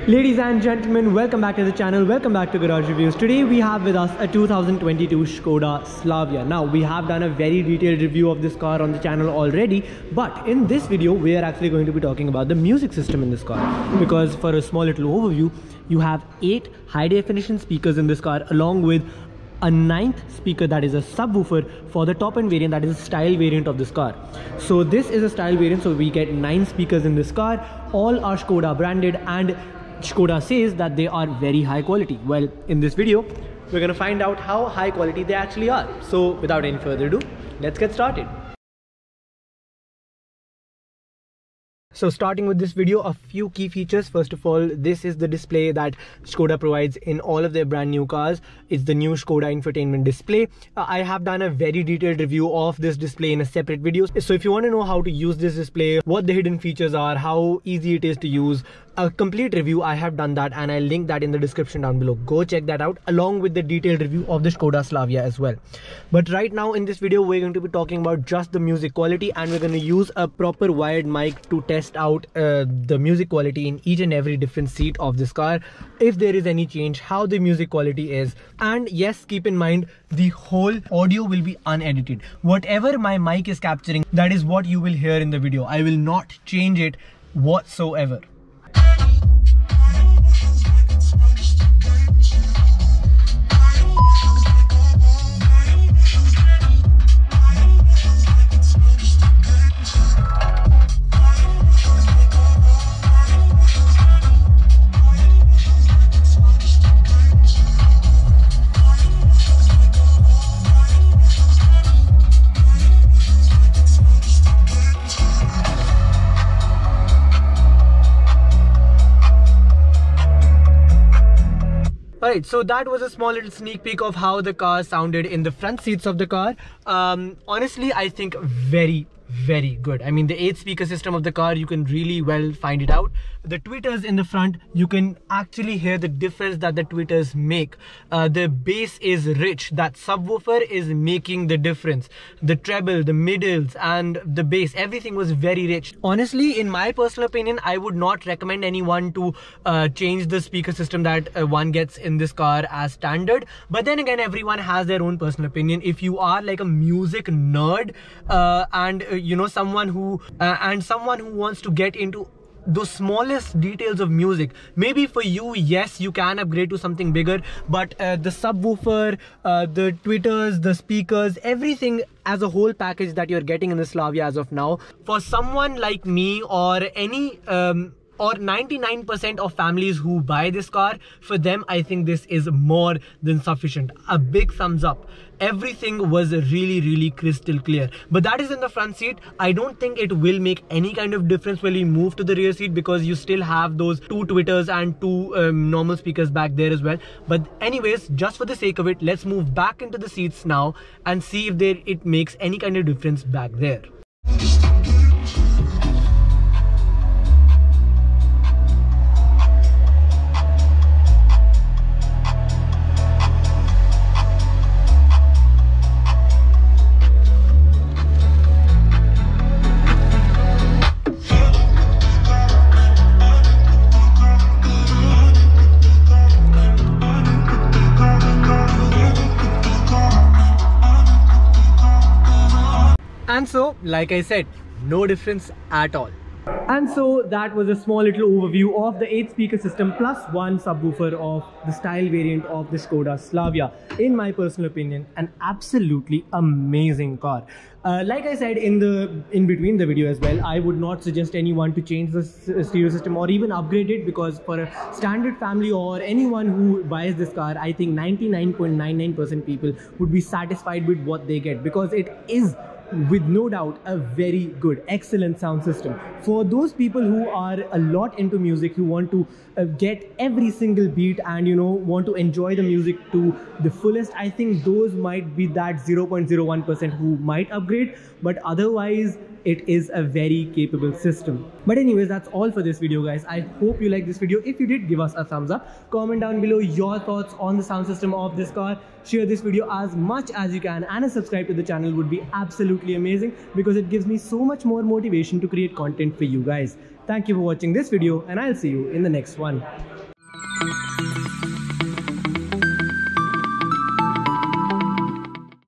Ladies and gentlemen, welcome back to the channel, welcome back to Garage Reviews. Today we have with us a 2022 Skoda Slavia. Now we have done a very detailed review of this car on the channel already, but in this video we are actually going to be talking about the music system in this car, because for a small little overview, you have 8 high definition speakers in this car along with a 9th speaker that is a subwoofer for the top end variant, that is a style variant of this car. So this is a style variant, so we get 9 speakers in this car. All are Skoda branded and Skoda says that they are very high quality. Well, in this video we're going to find out how high quality they actually are. So without any further ado, let's get started. So starting with this video, a few key features. First of all, this is the display that Skoda provides in all of their brand new cars. It's the new Skoda infotainment display. I have done a very detailed review of this display in a separate video. So if you want to know how to use this display, what the hidden features are, how easy it is to use, a complete review, I have done that and I'll link that in the description down below. Go check that out along with the detailed review of the Skoda Slavia as well. But right now in this video we're going to be talking about just the music quality, and we're going to use a proper wired mic to test out the music quality in each and every different seat of this car, if there is any change, how the music quality is. And yes, keep in mind the whole audio will be unedited. Whatever my mic is capturing, that is what you will hear in the video. I will not change it whatsoever. Alright, so that was a small little sneak peek of how the car sounded in the front seats of the car. Honestly, I think very good. I mean, the 8 speaker system of the car, you can really well find it out. The tweeters in the front, you can actually hear the difference that the tweeters make. The bass is rich. That subwoofer is making the difference. The treble, the middles and the bass, everything was very rich. Honestly, in my personal opinion, I would not recommend anyone to change the speaker system that one gets in this car as standard. But then again, everyone has their own personal opinion. If you are like a music nerd and you know, someone who wants to get into the smallest details of music, maybe for you, yes, you can upgrade to something bigger, but the subwoofer, the tweeters, the speakers, everything as a whole package that you're getting in the Slavia as of now, for someone like me or any or 99% of families who buy this car, for them I think this is more than sufficient. A big thumbs up. Everything was really crystal clear. But that is in the front seat. I don't think it will make any kind of difference when we move to the rear seat, because you still have those 2 tweeters and 2 normal speakers back there as well. But anyways, just for the sake of it, let's move back into the seats now and see if it makes any kind of difference back there. And so, like I said, no difference at all. And so that was a small little overview of the 8 speaker system plus 1 subwoofer of the style variant of the Skoda Slavia. In my personal opinion, an absolutely amazing car. Like I said in between the video as well, I would not suggest anyone to change the stereo system or even upgrade it, because for a standard family or anyone who buys this car, I think 99.99% people would be satisfied with what they get, because it is with no doubt a very good, excellent sound system. For those people who are a lot into music, who want to get every single beat and, you know, want to enjoy the music to the fullest, I think those might be that 0.01% who might upgrade. But otherwise, it is a very capable system. But anyways, that's all for this video, guys. I hope you liked this video. If you did, give us a thumbs up. Comment down below your thoughts on the sound system of this car. Share this video as much as you can, and a subscribe to the channel would be absolutely amazing, because it gives me so much more motivation to create content for you guys. Thank you for watching this video, and I'll see you in the next one.